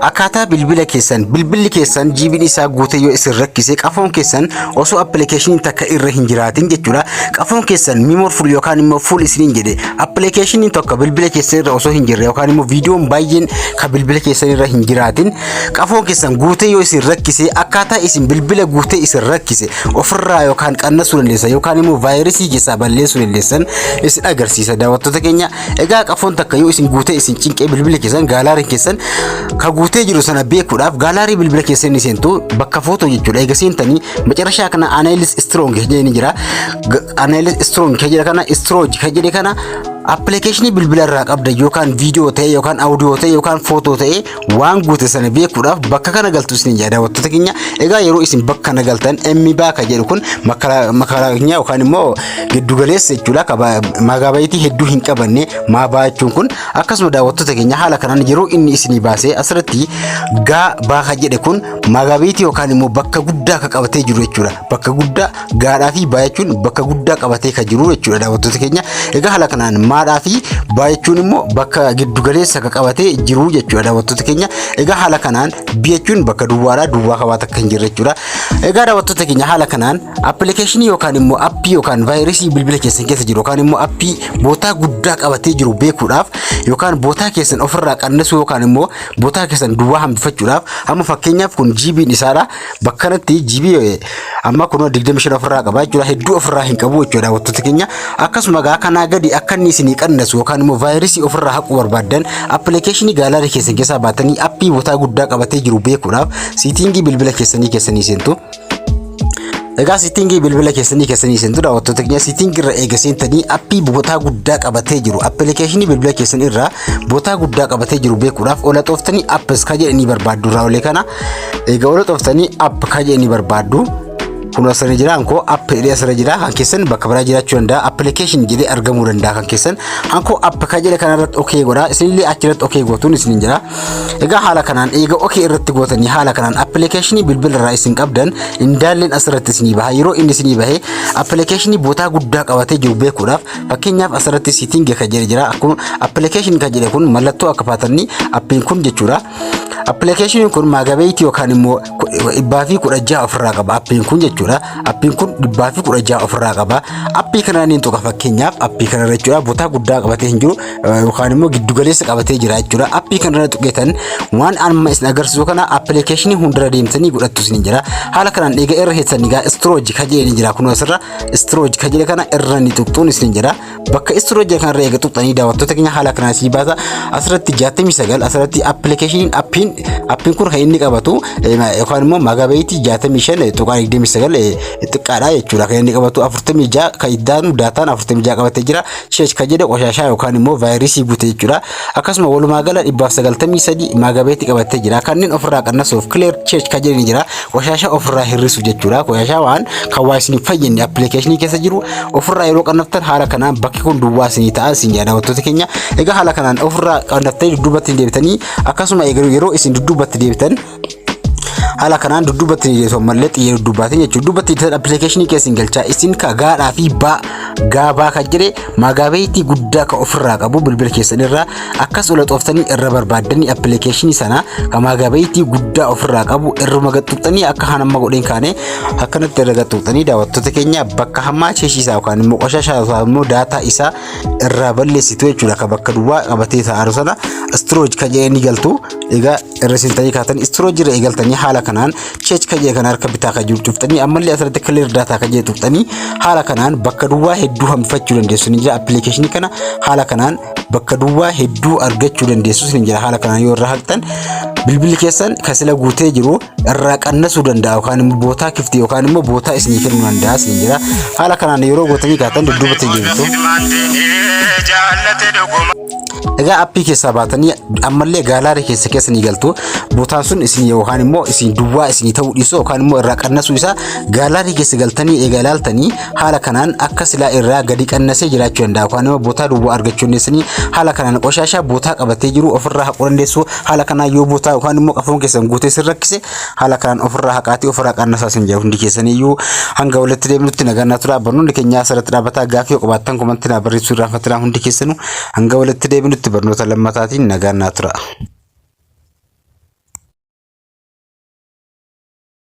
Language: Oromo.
akkaataa bilbila keessan jibiin isaa guutee yoo isin rakkise qafoon keessan osoo application takka irra hin jiraatin jechuudha qafoon keessan memory full yookaan immoo full isiniin jedhe application tokko bilbila keessan irra osoo hin jirre yookaan immoo viidiyoon baay'een ka bilbila keessan irra hin jiraatin qafoon keessan guutee yoo isin rakkise akkaataa isin bilbila guutee isin rakkise ofirraa yookaan qannasuu dandeessan yookaan immoo vaayirasii keessaa balleessuu dandeessan isin agarsiisa daawwattoota keenya. Egaa qafoon takka yoo isin guutee isin cinqee bilbila keessan gaalaarii keessan ka guutee jiru sana beekuudhaaf gaalaarii bilbila keessan seentu bakka footoo jechuudha. Egaa seentanii macarashaa kana analysis strong jedhee ni jira. Analysis strong jedhe kana storage jedhe kana application bilbila irraa qabda yookaan video ta'e yookaan audio ta'e yookaan photo ta'e waan guute sana beekuudhaaf bakka kana galtu isin jedha daawwattoota keenya. Egaa yeroo isin bakka kana galtan MB ka jedhu kun makaraanya yookaan immoo giddu galeessa jechuudha megaabaayitii hedduu hin qabanne maa baachuun kun akkasuma daawwattoota keenya haala kanaan yeroo inni isinii baasee asirratti baa jedhe kun megaabaayitii yookaan immoo bakka guddaa ka qabatee jiru jechuudha. Bakka guddaa gaadhaa fi baachuun bakka guddaa qabatee ka jiru jechuudha daawwattoota keenya. Egaa haala kanaan maadhaa fi baachuun immoo bakka giddu galeessa ka qabatee jiru jechuudha daawwattoota keenya. Egaa haala kanaan biyachuun bakka duwwaadhaa duwwaa qabaata kan jirre jechuudha. Egaa daawwattoota keenya haala kanaan application yookaan immoo appii yookaan vaayirasii bilbila keessan keessa jiru yookaan immoo appii bootaa guddaa qabatee jiru beekuudhaaf yookaan bootaa keessan ofirraa qannasuu yookaan immoo bootaa keessan duwwaa hambifachuudhaaf amma fakkeenyaaf kun GB isaadha bakka kanatti GB amma kun 25 ofirraa qaba jechuudha hedduu ofirraa hin qabu jechuudha daawwattoota keenya. Akkasuma gaa kana gadi akka inni isinii qannasu yookaan immoo vaayirasii ofirraa haquu barbaadan application gaalaarii keessan keessaa baatanii appii bootaa guddaa qabatee jiru beekuudhaaf settingii bilbila keessanii seentu. Egaa settingii bilbila keessanii seentu daawwattoota keenya setting irra eega seentanii appii bootaa guddaa qabatee jiru application bilbila keessan irraa bootaa guddaa qabatee jiru beekuudhaaf ola xooftanii apps ka jedhanii barbaaddu raawwalee kana. Egaa ola xooftanii app ka jedhanii barbaaddu kun asirra jira anko app jedhee asirra jira kan keessan bakka biraa jiraachuu danda'a application jedhee argamuu danda'a kan keessan anko app ka jedhe kanarratti okay godha isinillee achirratti okay gootuun isin jira. Egaa haala kanaan eega okay irratti gootanii haala kanaan application bilbila irraa isin qabdan indaalleen asirratti isinii baha yeroo inni isinii bahe application bootaa guddaa qabatee jiru beekuudhaaf fakkeenyaaf asirratti setting ka jedhe jira akkuma application ka jedhe kun mallattoo akka baatanii appiin kun jechuudha. Application kun megaabaayitii yookaan immoo 16 ofirraa qaba appiin kun jechuudha. Appiin kun 16 ofirraa qaba. Appii kanaan hin tuqa fakkeenyaaf appii kana jechuudha bootaa guddaa qabatee hin jiru yookaan immoo giddu galeessa qabatee jira jechuudha. Appii kana tuqetan waan amma isin agarsiisu kana application hundura deemtanii godhattu isin jira. Haala kanaan eega irra heessanii gaa storage ka jedhe jira kun asirra storage ka jedhe kana irra ni tuqtuun isin jira. Bakka storage kana irra eega tuqtanii daawwattoota keenya haala kanaan si baasa asirratti 69 asirratti application appiin kun kan inni qabatu yookaan immoo megaabaayitii 65 tuqaa 29 xiqqaadha jechuudha kan inni qabatu 46 kan iddaanu daataan 46 qabatee jira. Sheech ka jedhe qoshashaa yookaan immoo vaayirasii guute jechuudha. Akkasuma walumaa gala 193 megaabaayitii qabatee jira. Kanneen ofirraa qannasuuf clear sheech ka jedhe ni jira qoshashaa ofirraa hir'isu jechuudha. Qoshashaa waan kan waa isin fayyadne application keessa jiru ofirraa yeroo qannaftan haala kanaan bakki kun duwwaa isinii ta'a isin jedha daawwattoota keenya. Egaa haala kanaan ofirraa qannaftanii dudduubatti deebitanii akkasuma yeroo isin dudduubatti deebitan haala kanaan dudduubatti deebitu malee xiyyeeffannoo dudduubaatiin jechuudha. Dudduubatti deebitan application keessan galchaa isin ka gaadhaa fi gaabaa ka jedhe megaabaayitii guddaa ka ofirraa qabu bilbila keessan irraa akkas ola xooftanii irra barbaadanii application sana ka megaabaayitii guddaa ofirraa qabu irruma gaxxuxanii akka hanamma godheen kaane akkanatti irra gaxxuxanii daawwattoota keenya bakka hammaa cheeshisaa yookaan immoo qoshashaa yookaan immoo daataa isaa irraa balleessitu jechuudha. Ka bakka duwwaa qabatee ta'aru sana storage ka jedhanii galtu. Egaa irra seentanii kaatan storage irra eegaltanii haala kanaan cheech ka jedhe kana harka bitaa ka jiru tuftanii ammallee asirratti clear data ka jedhe tuftanii haala kanaan bakka duwwaa hedduu hambifachuu dandeessu ni jira. Application kana haala kanaan bakka duwwaa hedduu argachuu dandeessu ni jira. Haala kanaan yoo irra haqxan bilbilli keessan kasila guutee jiru irraa qannasuu danda'a yookaan immoo bootaa kiftii yookaan immoo bootaa isinii kennuu danda'a ni jira. Haala kanaan yeroo gootanii kaatan dudduubatti deebitu. Egaa appii keessaa baatanii ammallee gaalaarii keessanii galtu bootaan sun isin yookaan immoo isin duwwaa isin ta'uu dhiisu yookaan immoo irraa qannasuu isaa gaalaarii keessa galtanii eega ilaaltanii haala kanaan akka silaa irraa gadi qannasee jiraachuu danda'a yookaan immoo bootaa duwwaa argachuu dandeessanii haala kanaan qoshashaa bootaa qabatee jiru ofirraa haquu dandeessu. Haala kanaan yoo bootaa yookaan immoo qafoon keessan guutee sin rakkise haala kanaan ofirraa haqaatii ofirraa qannasaa sin jedhu hundi keessaniyyuu hanga walitti deemnutti nagaa turaa. Barnoonni keenya asirratti dhaabataa gaaffii qabaattan komantii na barreessuu irraa fatina hundi keessanuu hanga walitti deemnutti barnoota lammataatiin nagaa turaa.